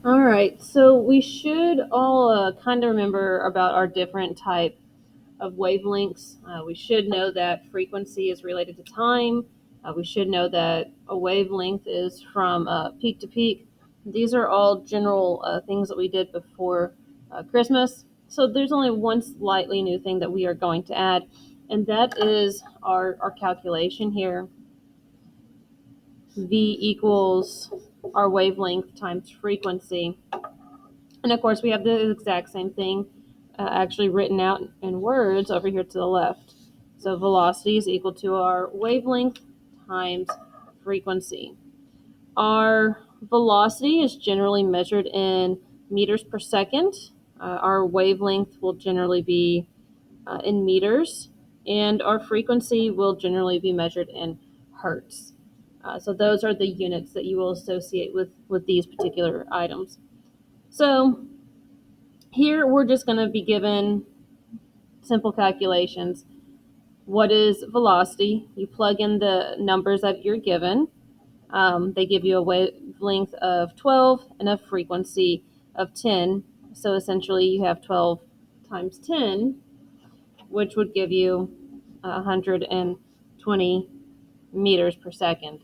All right, so we should all kind of remember about our different type of wavelengths. We should know that frequency is related to time. We should know that a wavelength is from peak to peak. These are all general things that we did before Christmas. So there's only one slightly new thing that we are going to add, and that is our calculation here. V equals our wavelength times frequency. And of course, we have the exact same thing actually written out in words over here to the left. So velocity is equal to our wavelength times frequency. Our velocity is generally measured in meters per second. Our wavelength will generally be in meters, and our frequency will generally be measured in hertz. So those are the units that you will associate with these particular items. So here we're just going to be given simple calculations. What is velocity? You plug in the numbers that you're given. They give you a wavelength of 12 and a frequency of 10. So essentially you have 12 times 10, which would give you 120 meters per second.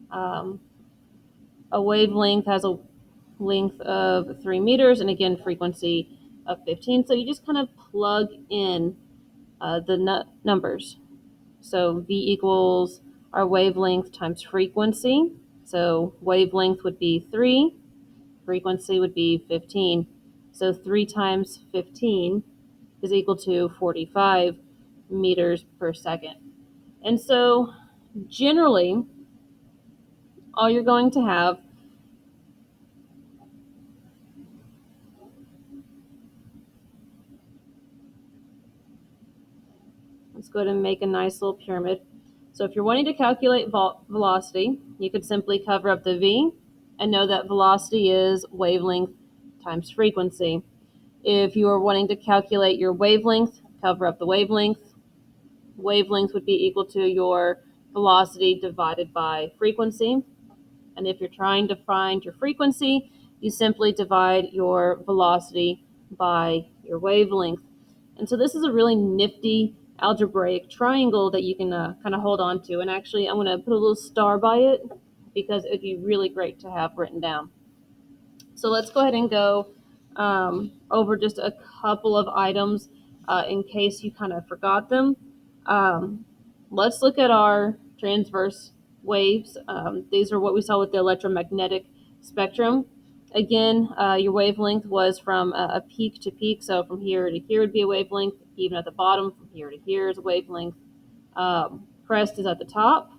Um, a wavelength has a length of 3 meters, and again, frequency of 15. So you just kind of plug in the numbers. So V equals our wavelength times frequency. So wavelength would be 3, frequency would be 15. So 3 times 15 is equal to 45 meters per second. And so generally, all you're going to have let's go ahead and make a nice little pyramid. So if you're wanting to calculate velocity, you could simply cover up the V and know that velocity is wavelength times frequency. If you are wanting to calculate your wavelength, cover up the wavelength. Wavelength would be equal to your velocity divided by frequency. And if you're trying to find your frequency, you simply divide your velocity by your wavelength. And so this is a really nifty algebraic triangle that you can kind of hold on to. And actually, I'm going to put a little star by it because it'd be really great to have written down. So let's go ahead and go over just a couple of items in case you kind of forgot them. Um, let's look at our transverse waves. These are what we saw with the electromagnetic spectrum. Again, your wavelength was from a peak to peak, so from here to here would be a wavelength. Even at the bottom, from here to here is a wavelength. Crest is at the top,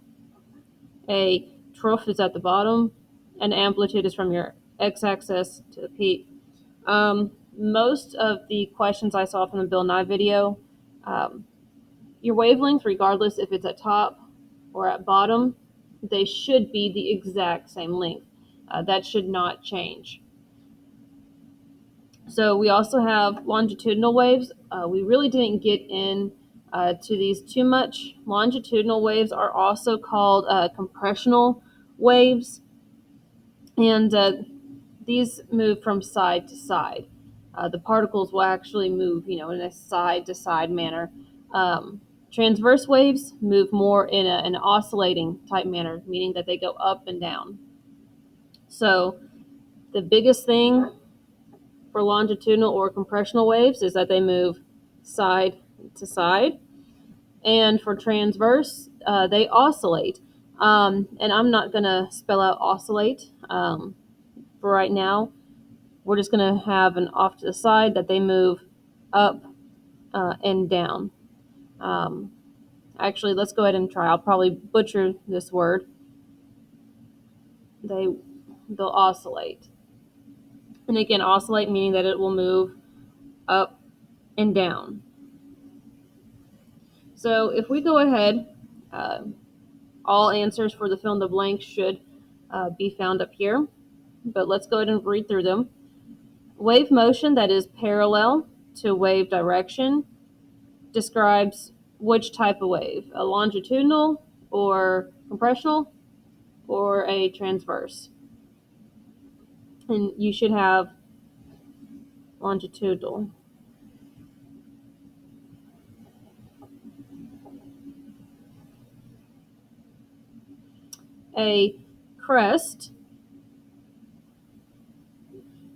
a trough is at the bottom, and amplitude is from your x-axis to the peak. Most of the questions I saw from the Bill Nye video, your wavelength, regardless if it's at top or at bottom, they should be the exact same length. That should not change. So we also have longitudinal waves. We really didn't get in to these too much. Longitudinal waves are also called compressional waves, and these move from side to side. The particles will actually move, in a side-to-side manner. Transverse waves move more in an oscillating type manner, meaning that they go up and down. So the biggest thing for longitudinal or compressional waves is that they move side to side. And for transverse, they oscillate. And I'm not going to spell out oscillate for right now. We're just going to have an off to the side that they move up and down. Actually, let's go ahead and try. I'll probably butcher this word. They'll oscillate. And again, oscillate meaning that it will move up and down. So if we go ahead, all answers for the fill in the blank should be found up here. But let's go ahead and read through them. Wave motion that is parallel to wave direction describes which type of wave, a longitudinal or compressional or a transverse. And you should have longitudinal. A crest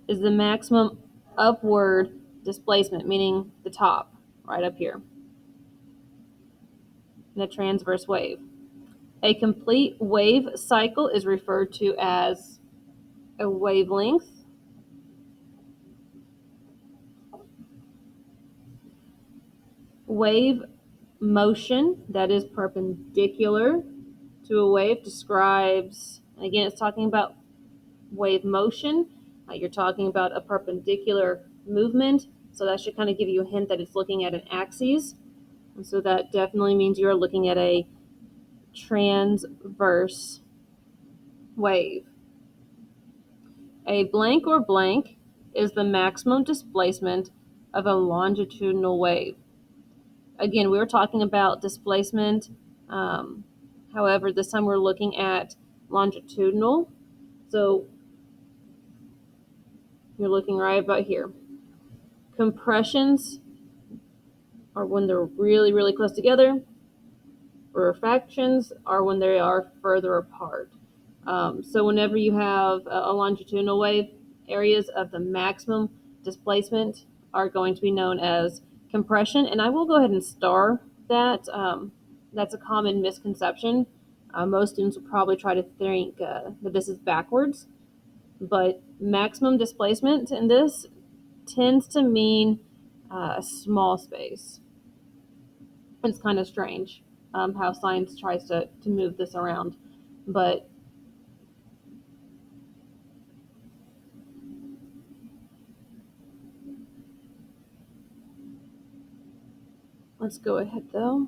is the maximum upward displacement, meaning the top, right up here, in a transverse wave. A complete wave cycle is referred to as a wavelength. Wave motion that is perpendicular to a wave describes, again, it's talking about wave motion. You're talking about a perpendicular movement, so that should kind of give you a hint that it's looking at an axis. And so that definitely means you're looking at a transverse wave. A blank or blank is the maximum displacement of a longitudinal wave. Again, we were talking about displacement. However, this time we're looking at longitudinal. So you're looking right about here. Compressions are when they're really, really close together. Rarefactions are when they are further apart. So whenever you have a longitudinal wave, areas of the maximum displacement are going to be known as compression. And I will go ahead and star that. That's a common misconception. Most students will probably try to think that this is backwards, but maximum displacement in this tends to mean a small space. It's kind of strange how science tries to move this around, but let's go ahead though.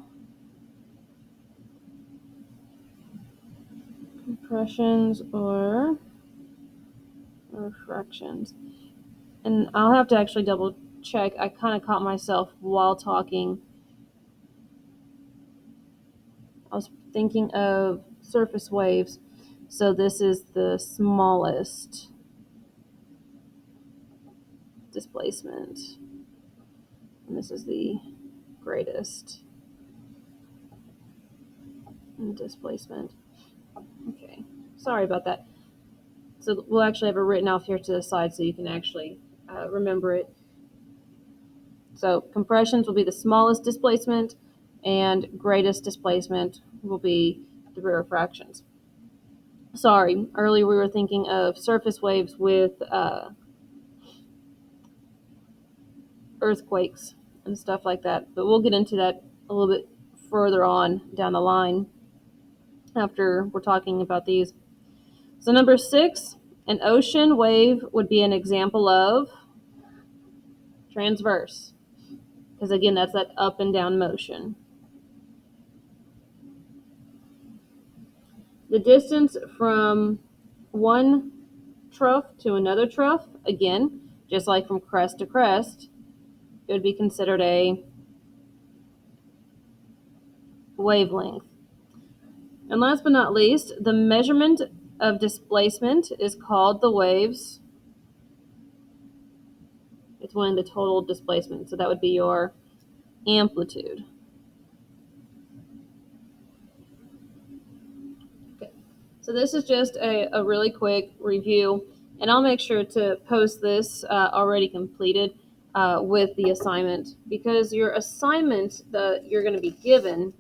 Compressions or refractions. And I'll have to actually double check. I kind of caught myself while talking. I was thinking of surface waves. So this is the smallest displacement. And this is the greatest displacement. Okay, sorry about that. So we'll actually have it written off here to the side so you can actually remember it. So compressions will be the smallest displacement, and greatest displacement will be the rarefactions. Sorry, earlier we were thinking of surface waves with earthquakes and stuff like that, but we'll get into that a little bit further on down the line after we're talking about these. So number 6, an ocean wave would be an example of transverse, because again, that's that up and down motion. The distance from one trough to another trough, again, just like from crest to crest, it would be considered a wavelength. And last but not least, the measurement of displacement is called the wave's. It's one of the total displacement, so that would be your amplitude. Okay, so this is just a really quick review, and I'll make sure to post this already completed with the assignment, because your assignment that you're going to be given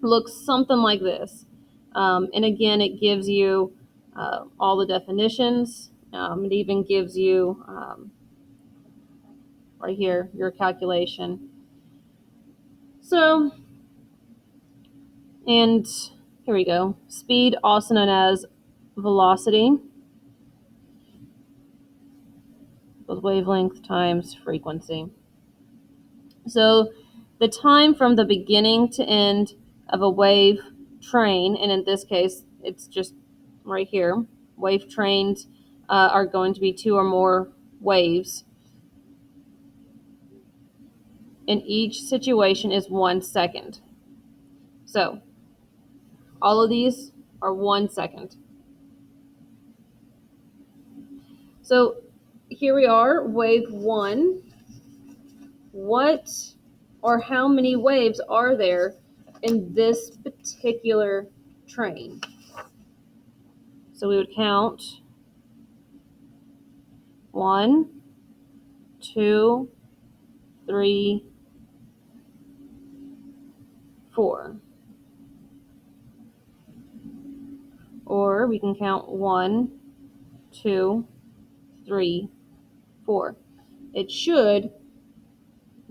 looks something like this. And again, it gives you all the definitions. It even gives you right here your calculation. So, and here we go. Speed, also known as velocity, with wavelength times frequency. So the time from the beginning to end of a wave train, and in this case, it's just right here, wave trains are going to be 2 or more waves. And each situation is 1 second. So all of these are 1 second. So here we are, wave 1. What or how many waves are there in this particular train? So we would count 1, 2, 3, 4. Or we can count 1, 2, 3, 4. It should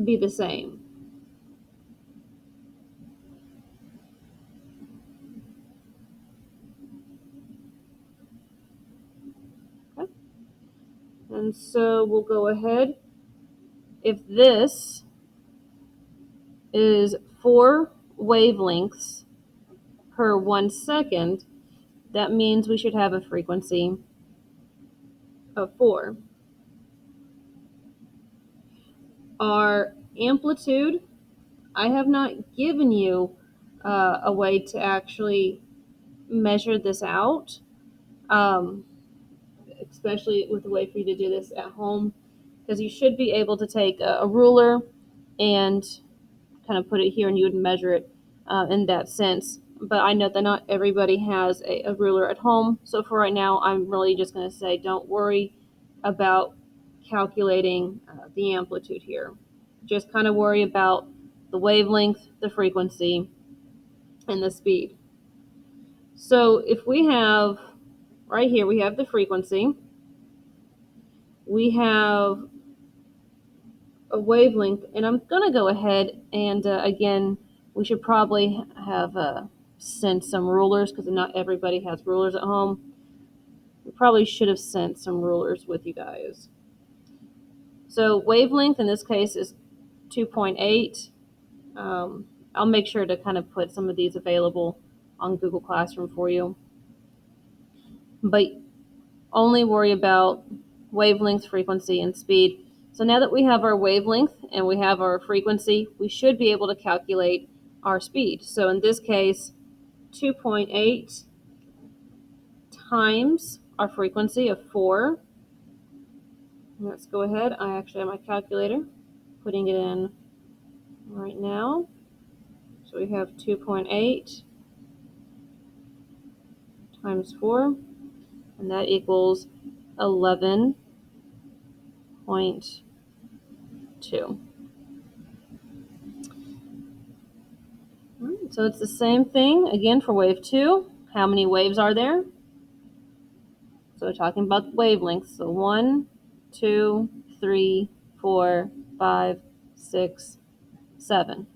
be the same. Okay. And so we'll go ahead. If this is 4 wavelengths per 1 second, that means we should have a frequency of 4. Our amplitude, I have not given you a way to actually measure this out, especially with a way for you to do this at home, because you should be able to take a ruler and kind of put it here and you would measure it in that sense. But I know that not everybody has a ruler at home. So for right now, I'm really just going to say don't worry about calculating the amplitude here. Just kind of worry about the wavelength, the frequency, and the speed. So if we have, right here, we have the frequency. We have a wavelength, and I'm going to go ahead and, again, we should probably have sent some rulers because not everybody has rulers at home. We probably should have sent some rulers with you guys. So wavelength in this case is 2.8. I'll make sure to kind of put some of these available on Google Classroom for you. But only worry about wavelength, frequency, and speed. So now that we have our wavelength and we have our frequency, we should be able to calculate our speed. So in this case, 2.8 times our frequency of 4. Let's go ahead. I actually have my calculator, putting it in right now. So we have 2.8 times 4, and that equals 11.2. So it's the same thing again for wave 2. How many waves are there? So we're talking about wavelengths. So 1, 2, 3, 4, 5, 6, 7.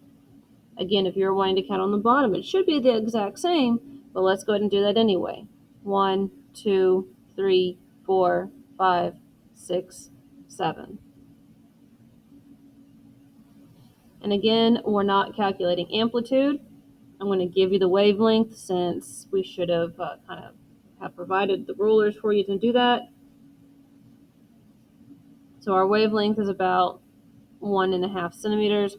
Again, if you're wanting to count on the bottom, it should be the exact same, but let's go ahead and do that anyway. 1, 2, 3, 4, 5, 6, 7. And again, we're not calculating amplitude. I'm going to give you the wavelength since we should have kind of have provided the rulers for you to do that. So our wavelength is about 1.5 centimeters.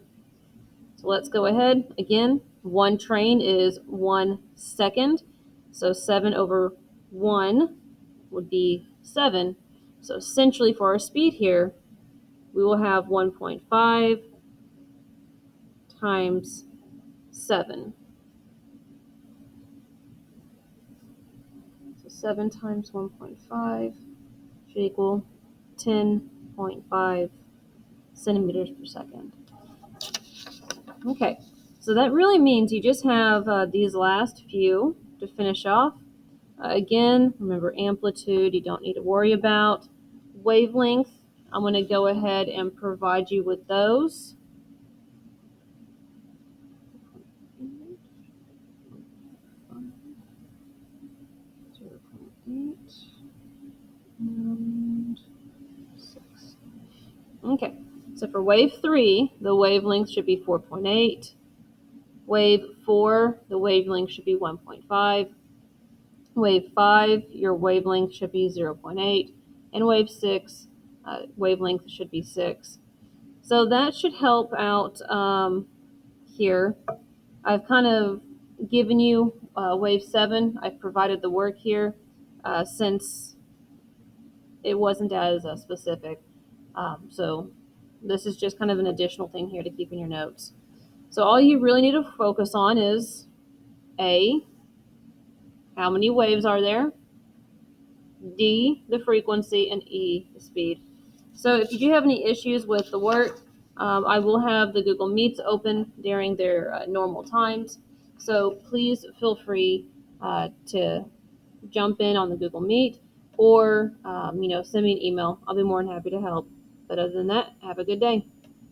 So let's go ahead. Again, one train is 1 second. So 7 over 1 would be 7. So essentially for our speed here, we will have 1.5 times 7. So 7 times 1.5 should equal 10.5 centimeters per second. Okay, so that really means you just have these last few to finish off. Again, remember amplitude, you don't need to worry about. Wavelength, I'm going to go ahead and provide you with those. And 6. Okay, so for wave 3, the wavelength should be 4.8. Wave 4, the wavelength should be 1.5. Wave 5, your wavelength should be 0.8. And wave 6, wavelength should be 6. So that should help out here. I've kind of given you wave 7. I've provided the work here since it wasn't as specific. So this is just kind of an additional thing here to keep in your notes. So all you really need to focus on is A, how many waves are there, D, the frequency, and E, the speed. So if you do have any issues with the work, I will have the Google Meets open during their normal times. So please feel free to jump in on the Google Meet or, send me an email. I'll be more than happy to help. But other than that, have a good day.